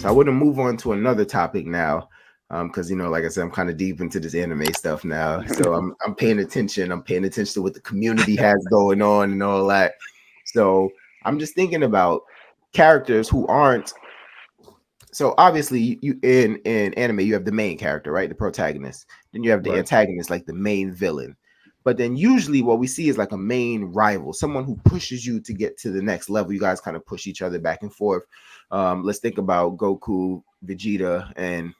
So I want to move on to another topic now, because like I said, I'm kind of deep into this anime stuff now. So I'm paying attention. I'm paying attention to what the community has going on and all that. So I'm just thinking about characters who aren't. So obviously, you in anime, you have the main character, right, the protagonist. Then you have the Right. antagonist, like the main villain. But then usually, what we see is like a main rival, someone who pushes you to get to the next level. You guys kind of push each other back and forth. Let's think about Goku, Vegeta, and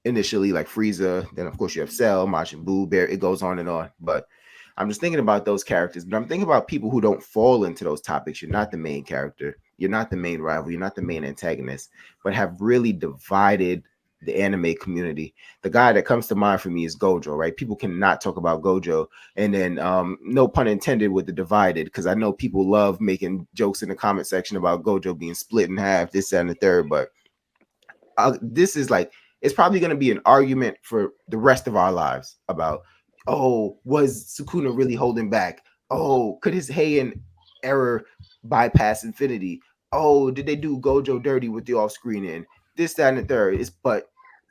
initially like Frieza. Then of course you have Cell, Majin Buu, Bear. It goes on and on. But I'm just thinking about those characters. But I'm thinking about people who don't fall into those topics. You're not the main character. You're not the main rival. You're not the main antagonist. But have really divided the anime community. The guy that comes to mind for me is Gojo, right? People cannot talk about Gojo. And then no pun intended with the divided, because I know people love making jokes in the comment section about Gojo being split in half, this, that, and the third. But this is like, it's probably going to be an argument for the rest of our lives about, oh, was Sukuna really holding back? Oh, could his Heian error bypass infinity? Oh, did they do Gojo dirty with the off screen in this, that, and the third? It's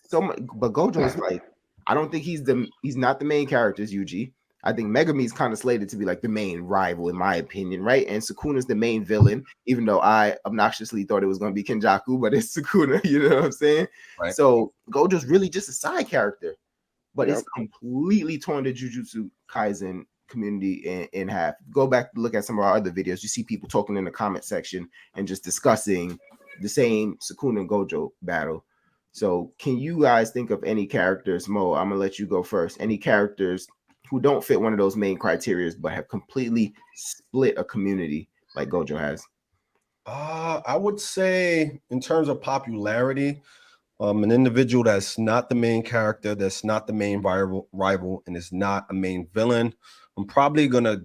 so much, but Gojo is like, I don't think he's not the main character as Yuji. I think Megumi's kind of slated to be like the main rival, in my opinion, right? And Sukuna's the main villain, even though I obnoxiously thought it was going to be Kenjaku, but it's Sukuna, you know what I'm saying? Right. So Gojo's really just a side character, but Yep. it's completely torn the Jujutsu Kaisen community in half. Go back and look at some of our other videos. You see people talking in the comment section and just discussing the same Sukuna and Gojo battle. So can you guys think of any characters, Mo? I'm gonna let you go first. Any characters who don't fit one of those main criteria but have completely split a community like Gojo has? I would say in terms of popularity, an individual that's not the main character, that's not the main rival, and is not a main villain. I'm probably gonna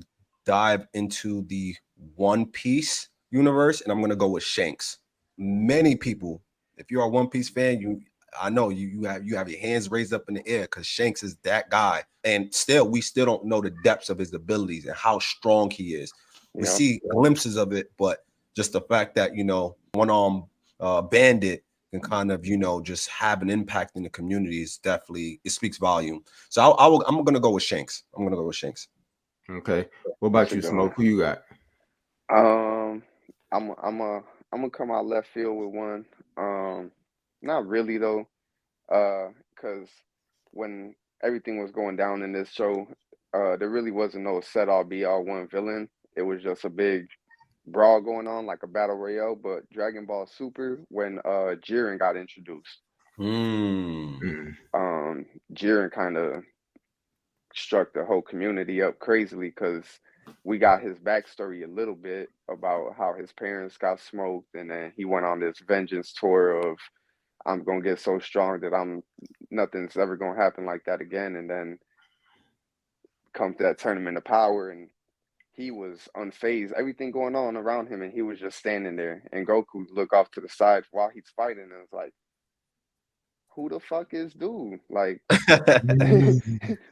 dive into the One Piece universe, and I'm gonna go with Shanks. Many people, if you're a One Piece fan, I know you have your hands raised up in the air because Shanks is that guy, and we still don't know the depths of his abilities and how strong he is. We Yep. see glimpses of it, but just the fact that one arm bandit can kind of just have an impact in the community is definitely, it speaks volume. So I'm gonna go with Shanks. I'm gonna go with Shanks. Okay. What That's about a you, good one. Smoke? Who you got? Um, I'm gonna come out left field with one. Not really though. Because when everything was going down in this show, there really wasn't no set all be all one villain. It was just a big brawl going on, like a battle royale. But Dragon Ball Super, when Jiren got introduced, Mm. Mm. Jiren kind of struck the whole community up crazily because we got his backstory a little bit about how his parents got smoked, and then he went on this vengeance tour of I'm gonna get so strong that nothing's ever gonna happen like that again, and then come to that tournament of power, and he was unfazed, everything going on around him, and he was just standing there. And Goku look off to the side while he's fighting, and it's like, who the fuck is dude? Like,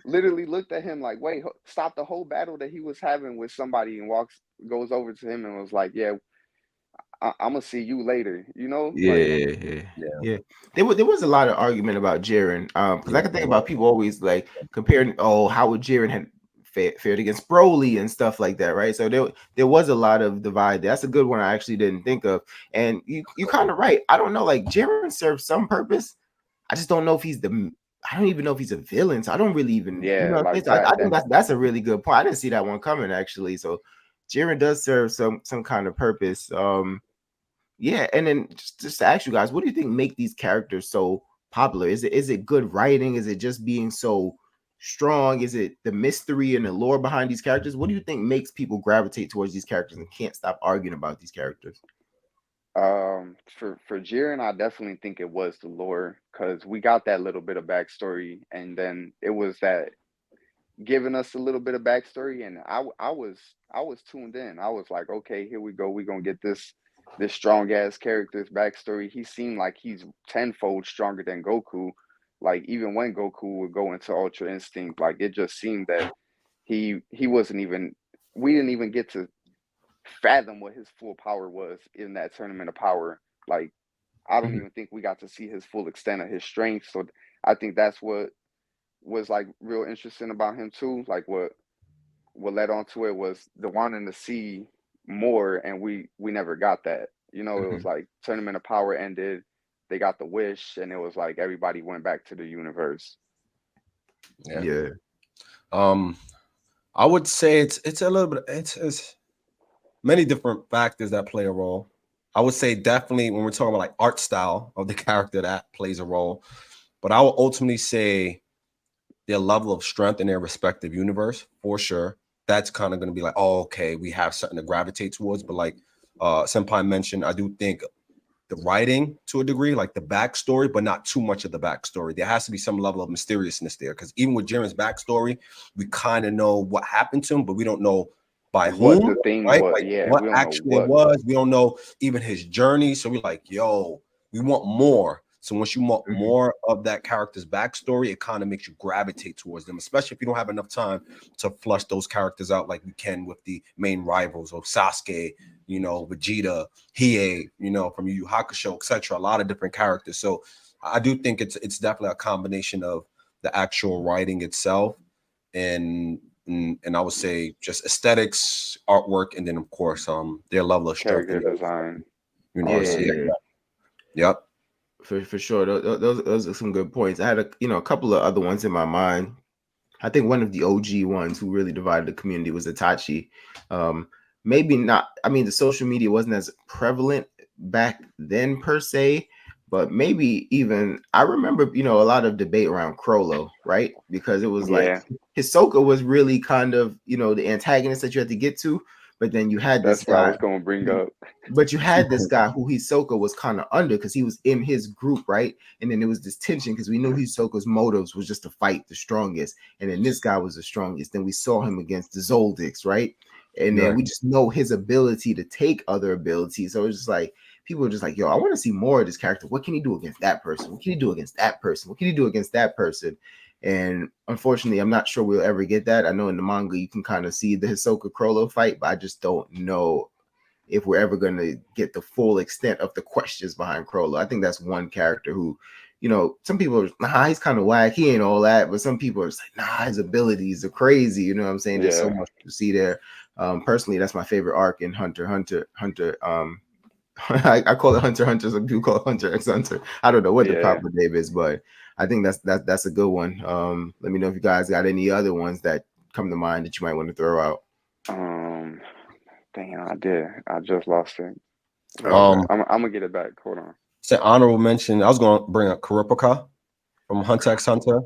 literally looked at him like, wait, stop the whole battle that he was having with somebody, and goes over to him and was like, yeah, I'm gonna see you later. Like, Yeah, Yeah, yeah. There was a lot of argument about Jiren. Because I yeah, can think about people always like comparing, oh, how would Jiren had fared against Broly and stuff like that, right? So there was a lot of divide. That's a good one I actually didn't think of. And you kind of right. I don't know, like Jiren serves some purpose. I just don't know if I don't even know if he's a villain. So I don't really even, yeah, what I'm saying? like So I that. think that's a really good point. I didn't see that one coming actually. So Jiren does serve some kind of purpose. Yeah, and then just to ask you guys, what do you think make these characters so popular? Is it good writing? Is it just being so strong? Is it the mystery and the lore behind these characters? What do you think makes people gravitate towards these characters and can't stop arguing about these characters? For Jiren, I definitely think it was the lore because we got that little bit of backstory, and then it was that giving us a little bit of backstory, and I was tuned in. I was like, okay, here we go. We're gonna get this strong ass character's backstory. He seemed like he's tenfold stronger than Goku. Like even when Goku would go into Ultra Instinct, like it just seemed that he wasn't even. We didn't even get to fathom what his full power was in that tournament of power. Like I don't even think we got to see his full extent of his strength. So I think that's what was like real interesting about him too. Like what led on to it was the wanting to see more, and we never got that. You know, it was like Tournament of Power ended, they got the wish, and it was like everybody went back to the universe. Yeah. I would say it's a little bit it's many different factors that play a role. I would say definitely when we're talking about like art style of the character, that plays a role. But I would ultimately say their level of strength in their respective universe, for sure. That's kind of going to be like, oh, okay, we have something to gravitate towards. But like Senpai mentioned, I do think the writing to a degree, like the backstory, but not too much of the backstory. There has to be some level of mysteriousness there. Because even with Jiren's backstory, we kind of know what happened to him, but we don't know by What whom, the thing right? was, Like yeah, what we don't know actually it what. was. We don't know even his journey. So we're like, yo, we want more. So once you want more of that character's backstory, it kind of makes you gravitate towards them, especially if you don't have enough time to flush those characters out like we can with the main rivals of Sasuke, you know, Vegeta, Hiei, you know, from Yu Yu Hakusho, etc. A lot of different characters. So I do think it's definitely a combination of the actual writing itself and I would say just aesthetics, artwork, and then of course their level of strength Character in their design. universe. Yep. For sure. Those are some good points. I had a couple of other ones in my mind. I think one of the OG ones who really divided the community was Itachi. Maybe not. I mean, the social media wasn't as prevalent back then per se, but maybe even I remember, a lot of debate around Crollo, right? Because it was like Yeah, Hisoka was really kind of, the antagonist that you had to get to, but then you had this that's what I guy was gonna bring up. but you had this guy who Hisoka was kind of under because he was in his group, right? And then there was this tension because we knew Hisoka's motives was just to fight the strongest. And then this guy was the strongest. Then we saw him against the Zoldycks, right? And then we just know his ability to take other abilities. So it's just like people are just like, yo, I want to see more of this character. What can he do against that person? What can he do against that person? What can he do against that person? And unfortunately, I'm not sure we'll ever get that. I know in the manga you can kind of see the Hisoka Crollo fight, but I just don't know if we're ever going to get the full extent of the questions behind Crollo. I think that's one character who, some people are, nah, he's kind of whack. He ain't all that. But some people are just like, nah, his abilities are crazy. You know what I'm saying? There's so Yeah, much to see there. Personally, that's my favorite arc in Hunter. I call it Hunter Hunter. Some people call it Hunter X Hunter. I don't know what the yeah. proper name is, but I think that's a good one. Let me know if you guys got any other ones that come to mind that you might want to throw out. Damn, I did. I just lost it. Okay. I'm gonna get it back. Hold on. Say honorable mention. I was going to bring up Kurapika from Hunter x Hunter.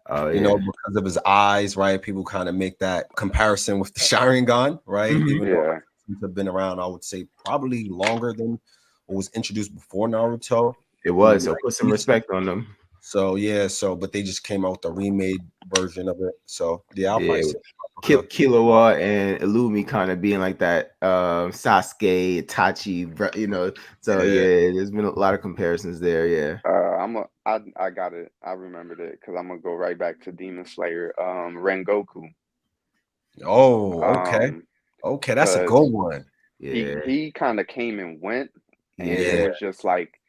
Oh You know, yeah. because of his eyes, right? People kind of make that comparison with the Sharingan, right? Even though Yeah, Hunter have been around, I would say probably longer than what was introduced before Naruto. It was. Maybe So like put some respect on them. so yeah, but they just came out with a remade version of it. So yeah, I'll Yeah. probably say Kurapika. Killua and Illumi kind of being like that Sasuke, Itachi, So Yeah. yeah, there's been a lot of comparisons there. Yeah. I got it. I remembered it because I'm gonna go right back to Demon Slayer. Rengoku. Oh, okay. Um, Okay, that's a because good one. Yeah. he kind of came and went, and it Yeah, was just like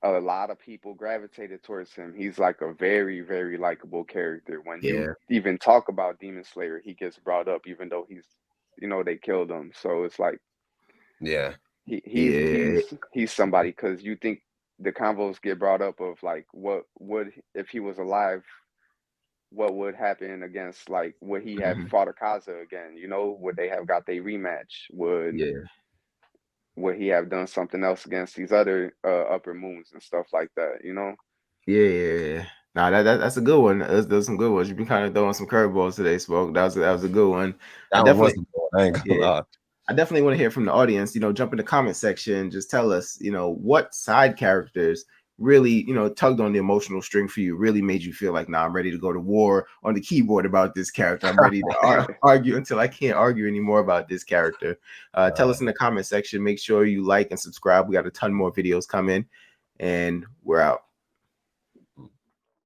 a lot of people gravitated towards him. He's like a very, very likable character. When you Yeah. even talk about Demon Slayer, he gets brought up, even though they killed him. So it's like yeah. he he's Yeah. he's he's somebody because you think the convos get brought up of like what would if he was alive, what would happen against like would he have Mhm. fought Akaza again? Would they have got their rematch? Yeah. Would he have done something else against these other upper moons and stuff like that? Yeah. Nah, that's a good one. Those some good ones. You've been kind of throwing some curveballs today, Smoke. That was a good one. I That one definitely wasn't good. I ain't gonna yeah. lie. I definitely want to hear from the audience. Jump in the comment section. Just tell us, what side characters really, tugged on the emotional string for you, really made you feel like, nah, I'm ready to go to war on the keyboard about this character. I'm ready to argue until I can't argue anymore about this character. Tell us in the comment section. Make sure you like and subscribe. We got a ton more videos coming, and we're out.